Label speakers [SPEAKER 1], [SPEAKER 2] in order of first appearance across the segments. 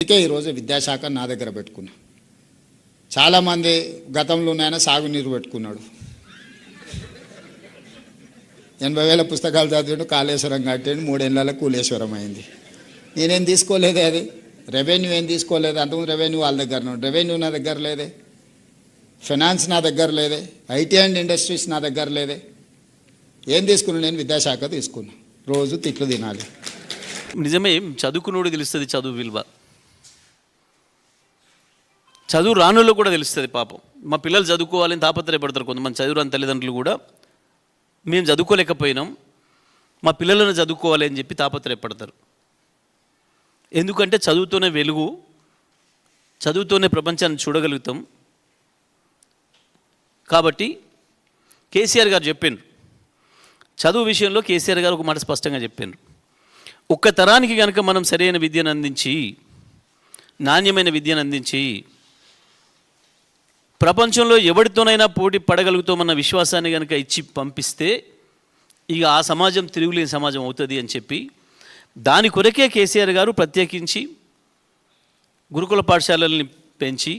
[SPEAKER 1] అందుకే ఈరోజు విద్యాశాఖ నా దగ్గర పెట్టుకున్నా. చాలామంది గతంలో ఆయన సాగునీరు పెట్టుకున్నాడు, 80,000 పుస్తకాలు చదివాడు, కాళేశ్వరం కట్టాడు, 3 ఏళ్ళ కూలేశ్వరం అయింది. నేనేం తీసుకోలేదే, అది రెవెన్యూ ఏం తీసుకోలేదు. అంతకుముందు రెవెన్యూ వాళ్ళ దగ్గర, రెవెన్యూ నా దగ్గర లేదే, ఫైనాన్స్ నా దగ్గర లేదే, ఐటీ అండ్ ఇండస్ట్రీస్ నా దగ్గర లేదే. ఏం తీసుకున్నా? నేను విద్యాశాఖ తీసుకున్నా. రోజు తిట్లు తినాలి.
[SPEAKER 2] నిజమే, చదువుకున్నోడు తెలుస్తుంది చదువు విలువ, చదువు రానుల్లో కూడా తెలుస్తుంది. పాపం మా పిల్లలు చదువుకోవాలని తాపత్రయపడతారు. కొంతమంది చదువురాని తల్లిదండ్రులు కూడా మేము చదువుకోలేకపోయినాం, మా పిల్లలను చదువుకోవాలి అని చెప్పి తాపత్రయపడతారు. ఎందుకంటే చదువుతోనే వెలుగు, చదువుతోనే ప్రపంచాన్ని చూడగలుగుతాం. కాబట్టి కేసీఆర్ గారు చెప్పారు, చదువు విషయంలో కేసీఆర్ గారు ఒక మాట స్పష్టంగా చెప్పారు. ఒక్క తరానికి కనుక మనం సరైన విద్యను అందించి, నాణ్యమైన విద్యను అందించి, ప్రపంచంలో ఎవరితోనైనా పోటీ పడగలుగుతామన్న విశ్వాసాన్ని కనుక ఇచ్చి పంపిస్తే ఇక ఆ సమాజం తిరుగులేని సమాజం అవుతుంది అని చెప్పి, దాని కొరకే కేసీఆర్ గారు ప్రత్యేకించి గురుకుల పాఠశాలల్ని పెంచి,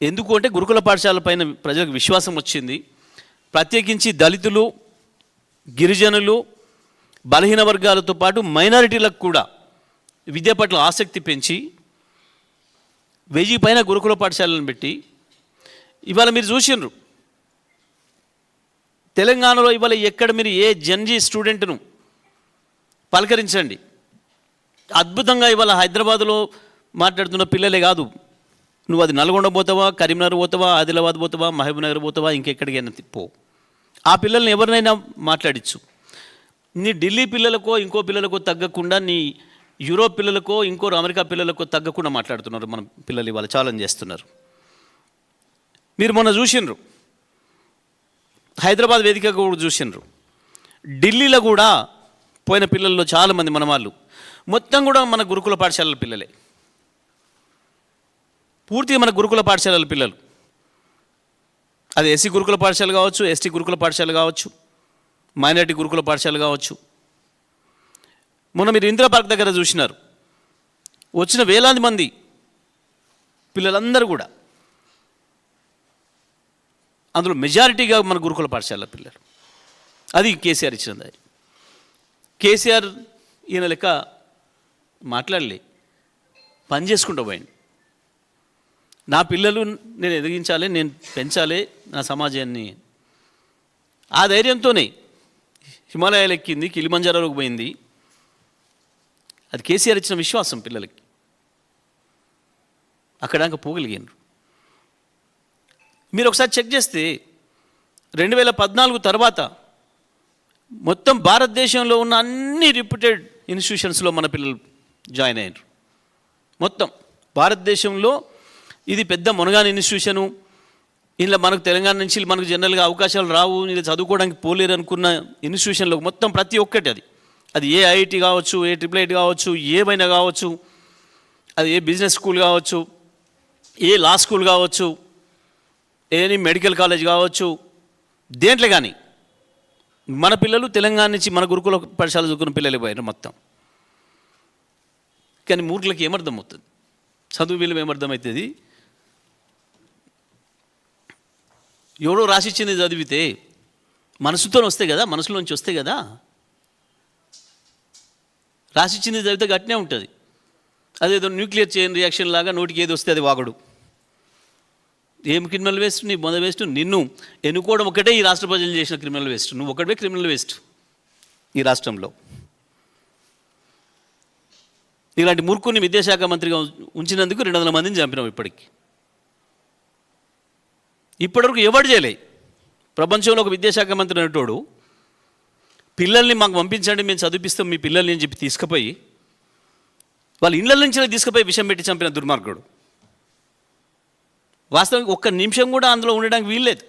[SPEAKER 2] ఎందుకు అంటే గురుకుల పాఠశాల పైన ప్రజలకు విశ్వాసం వచ్చింది. ప్రత్యేకించి దళితులు, గిరిజనులు, బలహీన వర్గాలతో పాటు మైనారిటీలకు కూడా విద్య పట్ల ఆసక్తి పెంచి 1000 పైన గురుకుల పాఠశాలను పెట్టి, ఇవాళ మీరు చూసినారు తెలంగాణలో ఇవాళ ఎక్కడ మీరు ఏ జన్జీ స్టూడెంట్ను పలకరించండి, అద్భుతంగా ఇవాళ హైదరాబాదులో మాట్లాడుతున్న పిల్లలే కాదు, నువ్వు అది నల్గొండ పోతావా, కరీంనగర్ పోతావా, ఆదిలాబాద్ పోతావా, మహబూబ్నగర్ పోతావా, ఇంకెక్కడికైనా పో, ఆ పిల్లల్ని ఎవరినైనా మాట్లాడించు. నీ ఢిల్లీ పిల్లలకో ఇంకో పిల్లలకో తగ్గకుండా, నీ యూరోప్ పిల్లలకో ఇంకో అమెరికా పిల్లలకో తగ్గకుండా మాట్లాడుతున్నారు మన పిల్లలు. ఇవాళ ఛాలెంజ్ చేస్తున్నారు. మీరు మొన్న చూసినారు, హైదరాబాద్ వేదిక కూడా చూసినారు, ఢిల్లీలో కూడా పోయిన పిల్లల్లో చాలామంది మన వాళ్ళు మొత్తం కూడా మన గురుకుల పాఠశాలల పిల్లలే, పూర్తిగా మన గురుకుల పాఠశాలల పిల్లలు. అది ఎస్సీ గురుకుల పాఠశాల కావచ్చు, ఎస్టీ గురుకుల పాఠశాల కావచ్చు, మైనారిటీ గురుకుల పాఠశాల కావచ్చు. మొన్న మీరు ఇందిరా పార్క్ దగ్గర చూసినారు, వచ్చిన వేలాది మంది పిల్లలందరూ కూడా అందులో మెజారిటీగా మన గురుకుల పాఠశాల పిల్లలు. అది కేసీఆర్ ఇచ్చినది. కేసీఆర్ ఈయన లెక్క మాట్లాడలే, పని చేసుకుంటూ పోయింది. నా పిల్లలు నేను ఎదిగించాలి, నేను పెంచాలి నా సమాజాన్ని, ఆ ధైర్యంతోనే హిమాలయాలు ఎక్కింది, కిలిమంజారోకి పోయింది. అది కేసీఆర్ ఇచ్చిన విశ్వాసం పిల్లలకి. అక్కడాక పోగలిగారు. మీరు ఒకసారి చెక్ చేస్తే 2014 తర్వాత మొత్తం భారతదేశంలో ఉన్న అన్ని రిప్యూటెడ్ ఇన్స్టిట్యూషన్స్లో మన పిల్లలు జాయిన్ అయ్యారు. మొత్తం భారతదేశంలో ఇది పెద్ద మునగాని ఇన్స్టిట్యూషను, ఇలా మనకు తెలంగాణ నుంచి మనకు జనరల్గా అవకాశాలు రావు, ఇలా చదువుకోవడానికి పోలేరు అనుకున్న ఇన్స్టిట్యూషన్లో మొత్తం ప్రతి ఒక్కటి, అది ఏ ఐఐటి కావచ్చు, ఏ ట్రిపుల్ కావచ్చు, ఏమైనా కావచ్చు, అది ఏ బిజినెస్ స్కూల్ కావచ్చు, ఏ లా స్కూల్ కావచ్చు, ఏ మెడికల్ కాలేజ్ కావచ్చు, దేంట్లో కానీ మన పిల్లలు తెలంగాణ నుంచి మన గురుకుల పాఠశాల చదువుకున్న పిల్లలు పోయారు మొత్తం. కానీ మూర్ఖులకి ఏమర్థం అవుతుంది, చదువు విలువ ఏమర్థమవుతుంది? ఎవడో రాసిచ్చింది చదివితే మనసుతో వస్తాయి కదా, మనసులోంచి వస్తాయి కదా. రాసిచ్చింది చదివితే గట్టినే ఉంటుంది. అదేదో న్యూక్లియర్ చైన్ రియాక్షన్ లాగా నోటికి ఏది వస్తే అది వాగడు. ఏం క్రిమినల్ వేస్ట్, నీ బొంద వేస్ట్, నిన్ను ఎన్నుకోవడం ఒకటే ఈ రాష్ట్ర ప్రజలు చేసిన క్రిమినల్ వేస్ట్. నువ్వు ఒకటే క్రిమినల్ వేస్ట్ ఈ రాష్ట్రంలో. ఇలాంటి మూర్ఖుని విద్యాశాఖ మంత్రిగా ఉంచినందుకు 200 మందిని చంపినాం ఇప్పటికి. ఇప్పటివరకు ఎవడు చేయలే. ప్రపంచంలో ఒక విద్యాశాఖ మంత్రి అనేటోడు పిల్లల్ని మాకు పంపించండి, మేము చదివిపిస్తాం మీ పిల్లల్ని అని చెప్పి తీసుకుపోయి వాళ్ళ ఇళ్ళ నుంచి తీసుకుపోయి విషం పెట్టి చంపిన దుర్మార్గుడు. వాస్తవానికి ఒక్క నిమిషం కూడా అందులో ఉండడానికి వీల్లేదు.